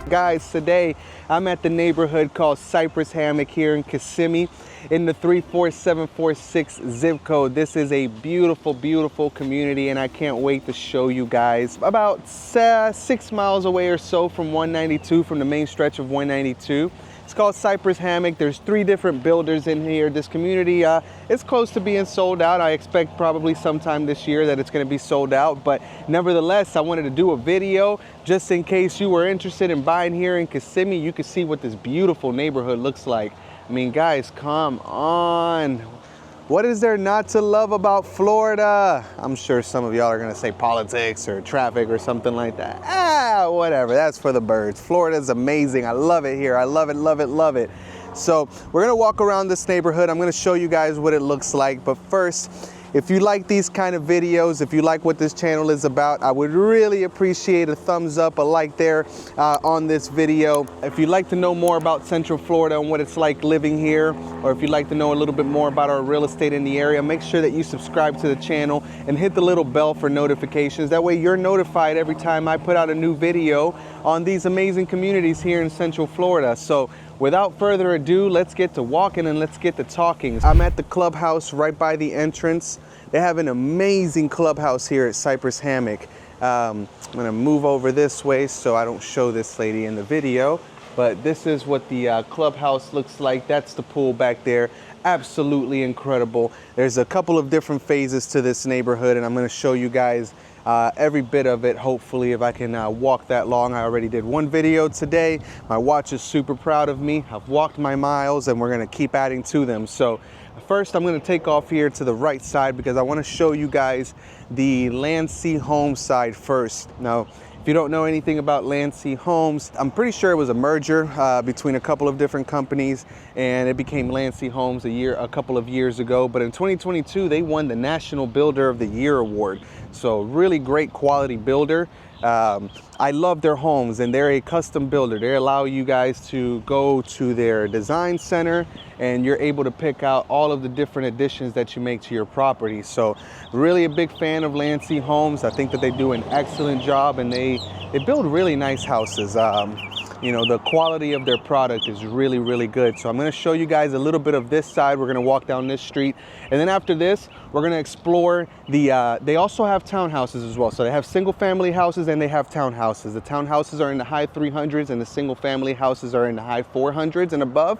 Guys, today I'm at the neighborhood called Cypress Hammock here in Kissimmee in the 34746 zip code. This is a beautiful, beautiful community, and I can't wait to show you guys. About 6 miles away or so from 192, from the main stretch of 192. It's called Cypress Hammock. There's 3 different builders in here. This community is close to being sold out. I expect probably sometime this year that it's going to be sold out, but nevertheless, I wanted to do a video just in case you were interested in buying here in Kissimmee. You can see what this beautiful neighborhood looks like. I mean, guys, come on. What is there not to love about Florida? I'm sure some of y'all are gonna say politics or traffic or something like that. Whatever, that's for the birds. Florida's amazing. I love it here. I love it, love it, love it. So we're gonna walk around this neighborhood. I'm gonna show you guys what it looks like. But first, if you like these kind of videos, if you like what this channel is about, I would really appreciate a thumbs up, a like there on this video. If you'd like to know more about Central Florida and what it's like living here, or if you'd like to know a little bit more about our real estate in the area, make sure that you subscribe to the channel and hit the little bell for notifications. That way you're notified every time I put out a new video on these amazing communities here in Central Florida. So without further ado, let's get to walking and let's get to talking. I'm at the clubhouse right by the entrance. They have an amazing clubhouse here at Cypress Hammock. I'm gonna move over this way so I don't show this lady in the video, but this is what the clubhouse looks like. That's the pool back there. Absolutely incredible. There's a couple of different phases to this neighborhood, and I'm gonna show you guys every bit of it, hopefully, if I can walk that long. I already did one video today. My watch is super proud of me. I've walked my miles, and we're gonna keep adding to them. So first, I'm gonna take off here to the right side because I wanna show you guys the Landsea Homes side first. Now, if you don't know anything about Landsea Homes, I'm pretty sure it was a merger between a couple of different companies, and it became Landsea Homes a couple of years ago. But in 2022, they won the National Builder of the Year award. So really great quality builder. I love their homes, and they're a custom builder. They allow you guys to go to their design center, and you're able to pick out all of the different additions that you make to your property. So really a big fan of Landsea Homes. I think that they do an excellent job, and they build really nice houses. You know, the quality of their product is really, really good. So I'm gonna show you guys a little bit of this side. We're gonna walk down this street. And then after this, we're gonna explore they also have townhouses as well. So they have single family houses and they have townhouses. The townhouses are in the high 300s and the single family houses are in the high 400s and above.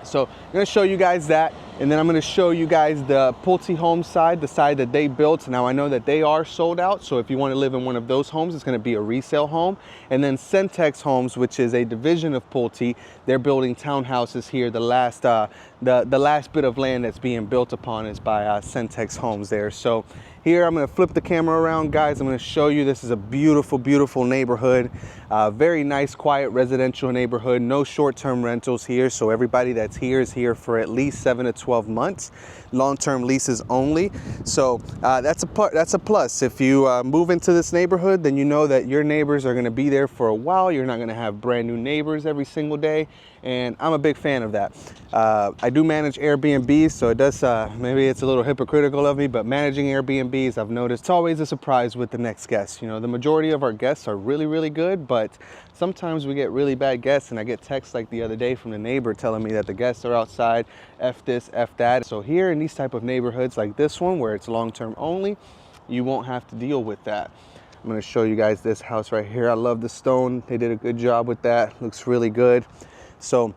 So I'm gonna show you guys that, and then I'm gonna show you guys the Pulte Homes side, the side that they built. Now I know that they are sold out, so if you wanna live in one of those homes, it's gonna be a resale home. And then Centex Homes, which is a division of Pulte, they're building townhouses here. The last bit of land that's being built upon is by Centex Homes there. So here, I'm gonna flip the camera around, guys. I'm gonna show you, this is a beautiful, beautiful neighborhood. Very nice, quiet residential neighborhood. No short-term rentals here, so everybody that's here is here for at least 7 to 12 months. Long-term leases only. So that's a plus. If you move into this neighborhood, then you know that your neighbors are gonna be there for a while. You're not gonna have brand new neighbors every single day, and I'm a big fan of that. I do manage Airbnbs, so it does, maybe it's a little hypocritical of me, but managing Airbnbs, I've noticed it's always a surprise with the next guest. You know, the majority of our guests are really, really good, but sometimes we get really bad guests, and I get texts like the other day from the neighbor telling me that the guests are outside, F this, F that. So here in these type of neighborhoods like this one, where it's long-term only, you won't have to deal with that. I'm gonna show you guys this house right here. I love the stone. They did a good job with that. Looks really good. So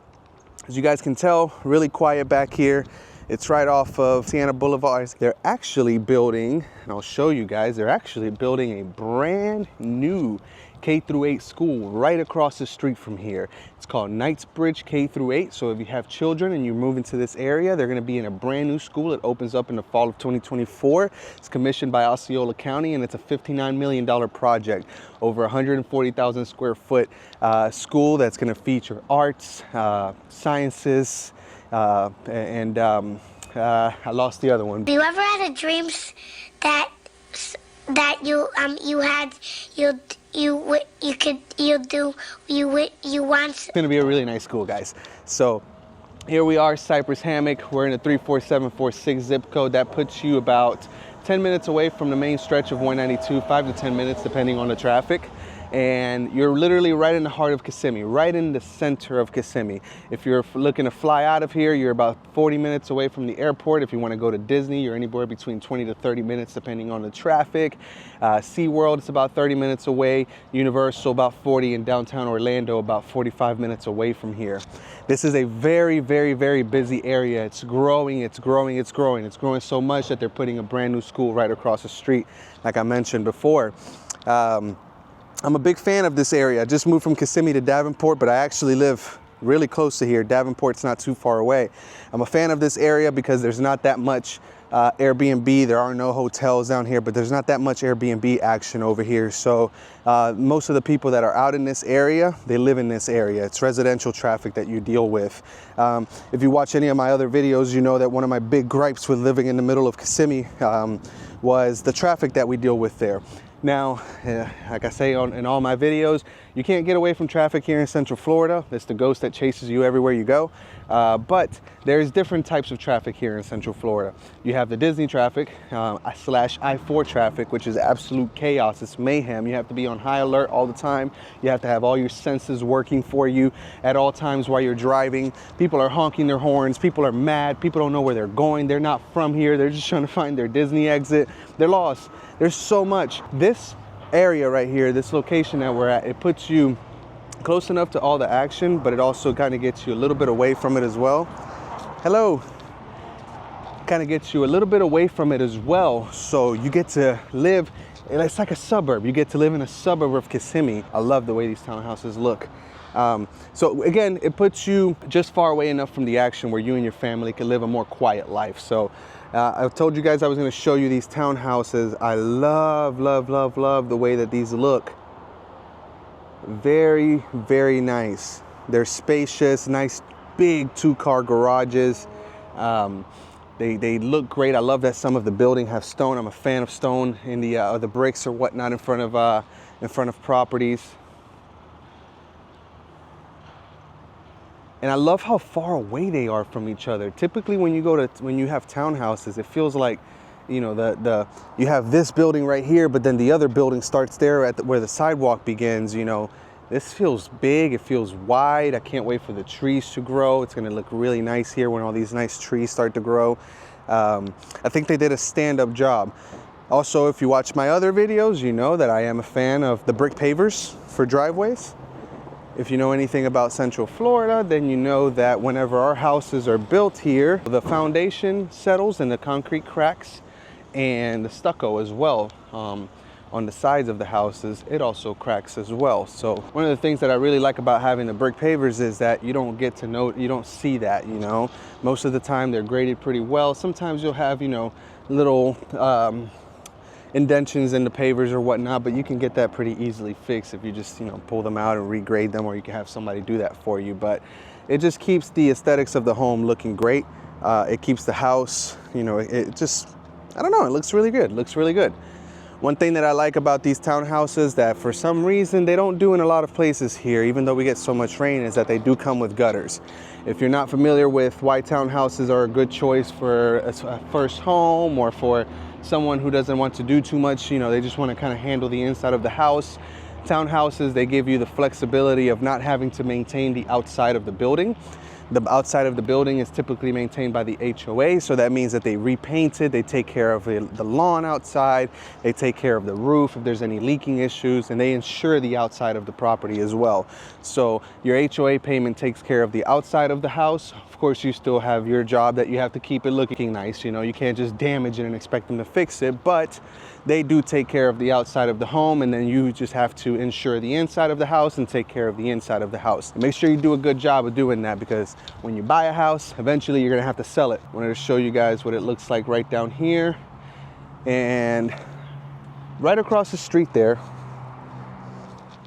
as you guys can tell, really quiet back here. It's right off of Sienna Boulevard. They're actually building, and I'll show you guys, they're actually building a brand new K-8 school right across the street from here. It's called Knightsbridge K-8. So if you have children and you move into this area, they're gonna be in a brand new school. It opens up in the fall of 2024. It's commissioned by Osceola County, and it's a $59 million project. Over 140,000 square foot school that's gonna feature arts, sciences, and I lost the other one. Have you ever had a dream that you want? It's gonna be a really nice school, guys. So here we are, Cypress Hammock. We're in the 34746 zip code. That puts you about 10 minutes away from the main stretch of 192, 5 to 10 minutes depending on the traffic. And you're literally right in the heart of Kissimmee, right in the center of Kissimmee. If you're looking to fly out of here, you're about 40 minutes away from the airport. If you want to go to Disney, you're anywhere between 20 to 30 minutes depending on the traffic. SeaWorld, it's about 30 minutes away. Universal, about 40. In downtown Orlando, about 45 minutes away from here. This is a very, very, very busy area. It's growing, it's growing, it's growing. It's growing so much that they're putting a brand new school right across the street, like I mentioned before. I'm a big fan of this area. I just moved from Kissimmee to Davenport, but I actually live really close to here. Davenport's not too far away. I'm a fan of this area because there's not that much Airbnb. There are no hotels down here, but there's not that much Airbnb action over here. So most of the people that are out in this area, they live in this area. It's residential traffic that you deal with. If you watch any of my other videos, you know that one of my big gripes with living in the middle of Kissimmee was the traffic that we deal with there. Now, like I say in all my videos, you can't get away from traffic here in Central Florida. It's the ghost that chases you everywhere you go. But there's different types of traffic here in Central Florida. You have the Disney traffic slash I-4 traffic, which is absolute chaos. It's mayhem. You have to be on high alert all the time. You have to have all your senses working for you at all times while you're driving. People are honking their horns. People are mad. People don't know where they're going. They're not from here. They're just trying to find their Disney exit. They're lost. There's so much. This area right here, this location that we're at, it puts you close enough to all the action, but it also kind of gets you a little bit away from it as well. Hello. Kind of gets you a little bit away from it as well. So you get to live, it's like a suburb. You get to live in a suburb of Kissimmee. I love the way these townhouses look. So again, it puts you just far away enough from the action where you and your family can live a more quiet life. So I told you guys I was going to show you these townhouses. I love, love, love, love the way that these look. Very, very nice. They're spacious, nice, big 2-car garages. They look great. I love that some of the building have stone. I'm a fan of stone in the bricks or whatnot in front of properties. And I love how far away they are from each other. Typically, when you have townhouses, it feels like, you know, you have this building right here, but then the other building starts there where the sidewalk begins. You know, this feels big. It feels wide. I can't wait for the trees to grow. It's going to look really nice here when all these nice trees start to grow. I think they did a stand-up job. Also, if you watch my other videos, you know that I am a fan of the brick pavers for driveways. If you know anything about Central Florida, then you know that whenever our houses are built here, the foundation settles and the concrete cracks, and the stucco as well. On the sides of the houses, it also cracks as well. So one of the things that I really like about having the brick pavers is that you don't see that, you know. Most of the time they're graded pretty well. Sometimes you'll have, you know, little indentions in the pavers or whatnot, but you can get that pretty easily fixed if you just, you know, pull them out and regrade them, or you can have somebody do that for you. But it just keeps the aesthetics of the home looking great. It keeps the house, you know, it just, I don't know, it looks really good. Looks really good. One thing that I like about these townhouses that for some reason they don't do in a lot of places here, even though we get so much rain, is that they do come with gutters. If you're not familiar with why townhouses are a good choice for a first home, or for someone who doesn't want to do too much, you know, they just want to kind of handle the inside of the house. Townhouses, they give you the flexibility of not having to maintain the outside of the building. The outside of the building is typically maintained by the HOA, so that means that they repaint it, they take care of the lawn outside, they take care of the roof if there's any leaking issues, and they insure the outside of the property as well. So your HOA payment takes care of the outside of the house. Of course, you still have your job that you have to keep it looking nice. You know, you can't just damage it and expect them to fix it, but they do take care of the outside of the home, and then you just have to insure the inside of the house and take care of the inside of the house. And make sure you do a good job of doing that, because when you buy a house, eventually you're gonna have to sell it. I wanted to show you guys what it looks like right down here. And right across the street there,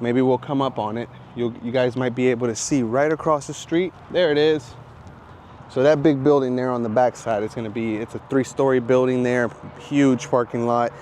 maybe we'll come up on it. You guys might be able to see right across the street. There it is. So that big building there on the backside, it's a 3-story building there, huge parking lot.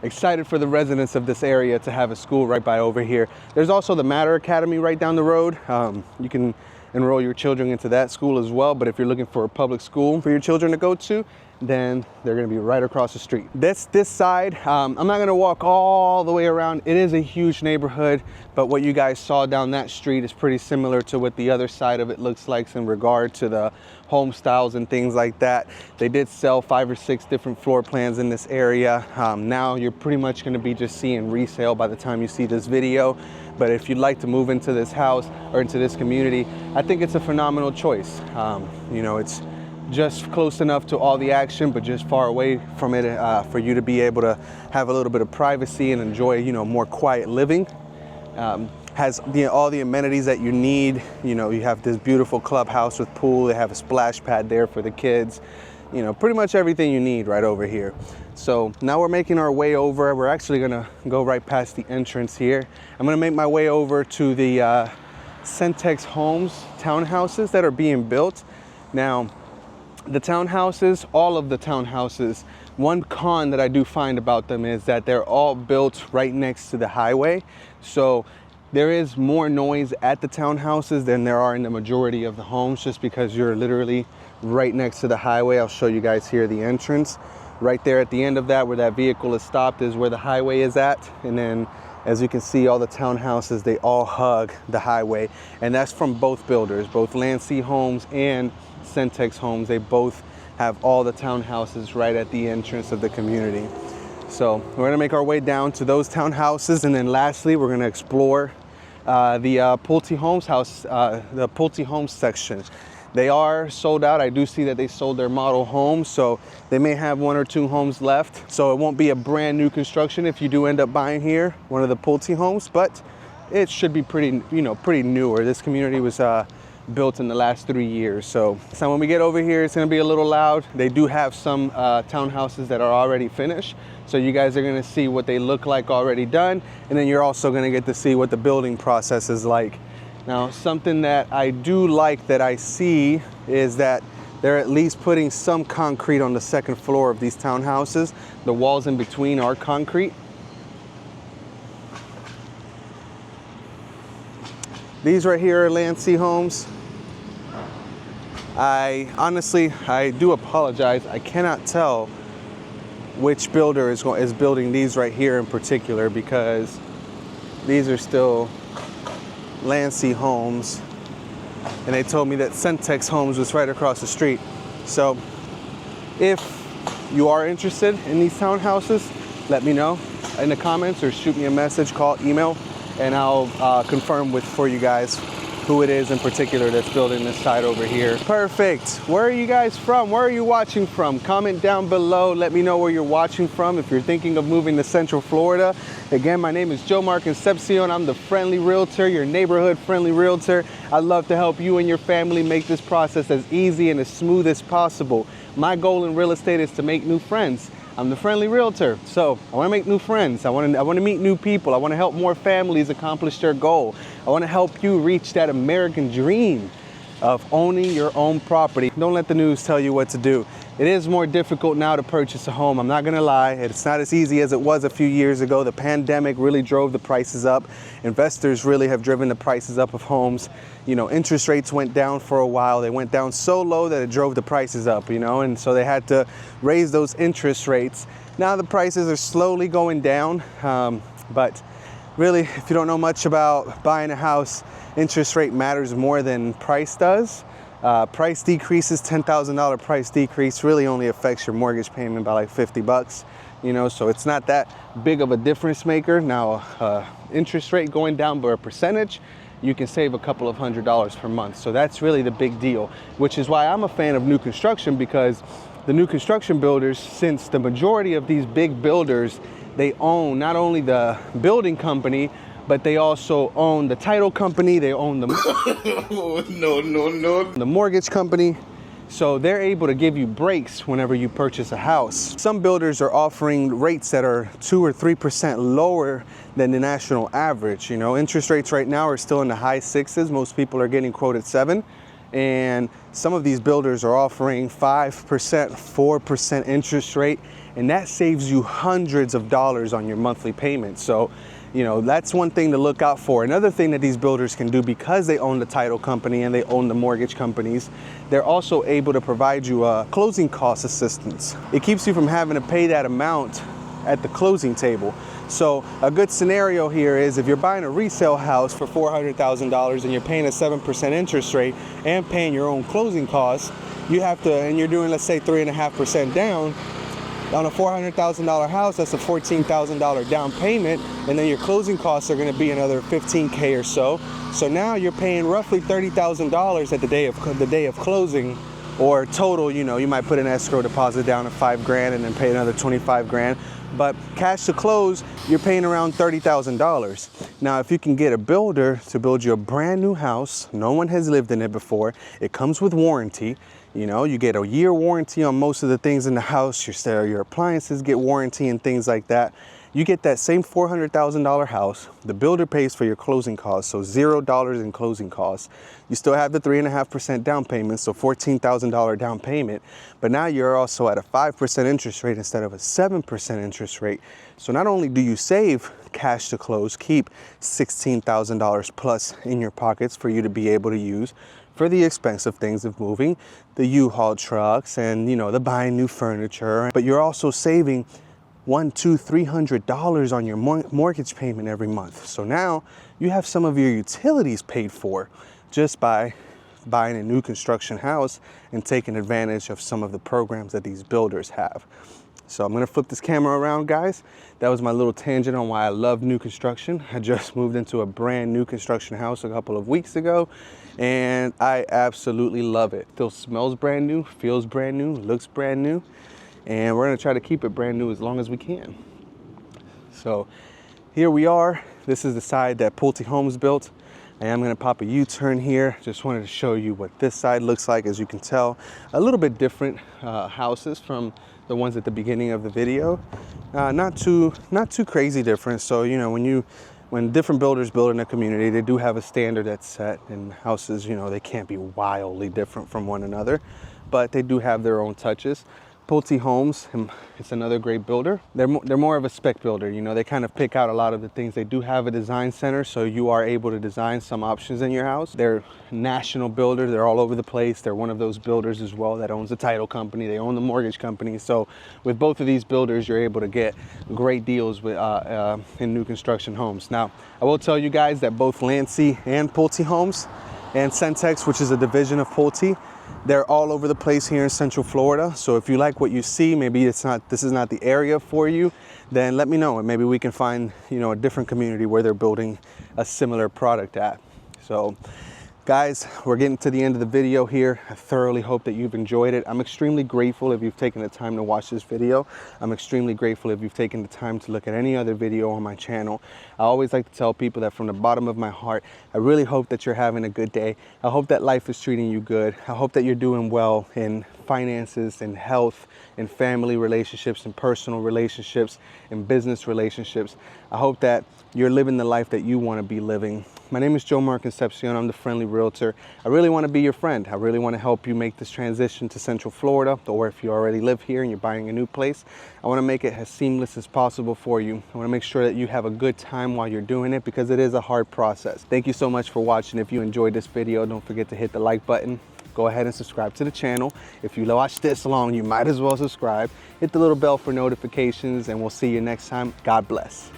Excited for the residents of this area to have a school right by over here. There's also the Matter Academy right down the road. You can enroll your children into that school as well, but if you're looking for a public school for your children to go to, then they're gonna be right across the street. This side, I'm not gonna walk all the way around. It is a huge neighborhood, but what you guys saw down that street is pretty similar to what the other side of it looks like in regard to the home styles and things like that. They did sell 5 or 6 different floor plans in this area. Now you're pretty much gonna be just seeing resale by the time you see this video. But if you'd like to move into this house or into this community, I think it's a phenomenal choice. You know, it's just close enough to all the action, but just far away from it for you to be able to have a little bit of privacy and enjoy, you know, more quiet living. Has all the amenities that you need. You know, you have this beautiful clubhouse with pool. They have a splash pad there for the kids. You know, pretty much everything you need right over here. So now we're making our way over. We're actually gonna go right past the entrance here. I'm gonna make my way over to the Centex Homes townhouses that are being built. Now, the townhouses, all of the townhouses, one con that I do find about them is that they're all built right next to the highway. So there is more noise at the townhouses than there are in the majority of the homes, just because you're literally right next to the highway. I'll show you guys here the entrance. Right there at the end of that, where that vehicle is stopped, is where the highway is at. And then, as you can see, all the townhouses, they all hug the highway. And that's from both builders, both Landsea Homes and Centex Homes. They both have all the townhouses right at the entrance of the community. So we're gonna make our way down to those townhouses, and then lastly, we're gonna explore the Pulte Homes house, the Pulte Homes section. They are sold out. I do see that they sold their model homes, so they may have 1 or 2 homes left. So it won't be a brand new construction if you do end up buying here, one of the Pulte Homes, but it should be pretty, you know, pretty newer. This community was built in the last 3 years. So when we get over here, it's gonna be a little loud. They do have some townhouses that are already finished. So you guys are gonna see what they look like already done. And then you're also gonna get to see what the building process is like. Now, something that I do like that I see is that they're at least putting some concrete on the second floor of these townhouses. The walls in between are concrete. These right here are Landsea Homes. I do apologize. I cannot tell which builder is building these right here in particular, because these are still Landsea Homes, and they told me that Centex Homes was right across the street. So if you are interested in these townhouses, let me know in the comments or shoot me a message, call, email, and I'll confirm for you guys who it is in particular that's building this side over here. Perfect. Where are you guys from? Where are you watching from? Comment down below. Let me know where you're watching from. If you're thinking of moving to Central Florida. Again, my name is Joe Concepcion. I'm the friendly realtor, your neighborhood friendly realtor. I'd love to help you and your family make this process as easy and as smooth as possible. My goal in real estate is to make new friends. I'm the friendly realtor, so I want to make new friends. I want to meet new people. I want to help more families accomplish their goal. I want to help you reach that American dream of owning your own property. Don't let the news tell you what to do. It is more difficult now to purchase a home. I'm not gonna lie. It's not as easy as it was a few years ago. The pandemic really drove the prices up. Investors really have driven the prices up of homes. You know, interest rates went down for a while. They went down so low that it drove the prices up, you know, and so they had to raise those interest rates. Now the prices are slowly going down, but really, if you don't know much about buying a house, interest rate matters more than price does. Price decreases, $10,000 price decrease really only affects your mortgage payment by like 50 bucks, you know, so it's not that big of a difference maker. Now, interest rate going down by a percentage, you can save a couple of $100s per month. So that's really the big deal, which is why I'm a fan of new construction, because the new construction builders, since the majority of these big builders, they own not only the building company, but they also own the title company. They own the the mortgage company. So they're able to give you breaks whenever you purchase a house. Some builders are offering rates that are 2 or 3% lower than the national average. You know, interest rates right now are still in the high 6s. Most people are getting quoted 7. And some of these builders are offering 5%, 4% interest rate. And that saves you hundreds of dollars on your monthly payment. So You know, that's one thing to look out for. Another thing that these builders can do, because they own the title company and they own the mortgage companies, they're also able to provide you closing cost assistance. It keeps you from having to pay that amount at the closing table. So a good scenario here is if you're buying a resale house for $400,000 and you're paying a 7% interest rate and paying your own closing costs, you have to, and you're doing, let's say, 3.5% down on a $400,000 house, that's a $14,000 down payment, and then your closing costs are going to be another $15K or so. So now you're paying roughly $30,000 at the day of closing, or total. You know, you might put an escrow deposit down of $5,000 and then pay another $25,000. But cash to close, you're paying around $30,000. Now, if you can get a builder to build you a brand new house, no one has lived in it before, it comes with warranty. You know, you get a year warranty on most of the things in the house. Your appliances get warranty and things like that. You get that same $400,000 house. The builder pays for your closing costs, so $0 in closing costs. You still have the 3.5% down payment, so $14,000 down payment. But now you're also at a 5% interest rate instead of a 7% interest rate. So not only do you save cash to close, keep $16,000 plus in your pockets for you to be able to use for the expensive things of moving, the U-Haul trucks and, you know, the buying new furniture, but you're also saving $100, $200, $300 on your mortgage payment every month. So now you have some of your utilities paid for just by buying a new construction house and taking advantage of some of the programs that these builders have. So I'm gonna flip this camera around, guys. That was my little tangent on why I love new construction. I just moved into a brand new construction house a couple of weeks ago, and I absolutely love it. Still smells brand new, feels brand new, looks brand new, and we're gonna try to keep it brand new as long as we can. So here we are. This is the side that Pulte Homes built. I am gonna pop a U-turn here. Just wanted to show you what this side looks like. As you can tell, a little bit different houses from the ones at the beginning of the video. Not too crazy different. So, you know, when different builders build in a community, they do have a standard that's set, and houses, you know, they can't be wildly different from one another, but they do have their own touches. Pulte Homes, it's another great builder. They're more of a spec builder. You know, they kind of pick out a lot of the things. They do have a design center, so you are able to design some options in your house. They're national builders. They're all over the place. They're one of those builders as well that owns the title company. They own the mortgage company. So with both of these builders, you're able to get great deals with in new construction homes. Now, I will tell you guys that both Lancy and Pulte Homes and Centex, which is a division of Pulte, they're all over the place here in Central Florida. So if you like what you see, maybe this is not the area for you, then let me know, and maybe we can find, you know, a different community where they're building a similar product at. So guys, we're getting to the end of the video here. I thoroughly hope that you've enjoyed it. I'm extremely grateful if you've taken the time to watch this video. I'm extremely grateful if you've taken the time to look at any other video on my channel. I always like to tell people that from the bottom of my heart, I really hope that you're having a good day. I hope that life is treating you good. I hope that you're doing well in finances and health and family relationships and personal relationships and business relationships. I hope that you're living the life that you want to be living. My name is Joe Concepcion. I'm the Friendly Realtor. I really want to be your friend. I really want to help you make this transition to Central Florida, or if you already live here and you're buying a new place, I want to make it as seamless as possible for you. I want to make sure that you have a good time while you're doing it, because it is a hard process. Thank you so much for watching. If you enjoyed this video, don't forget to hit the like button. Go ahead and subscribe to the channel. If you watched this long, you might as well subscribe. Hit the little bell for notifications, and we'll see you next time. God bless.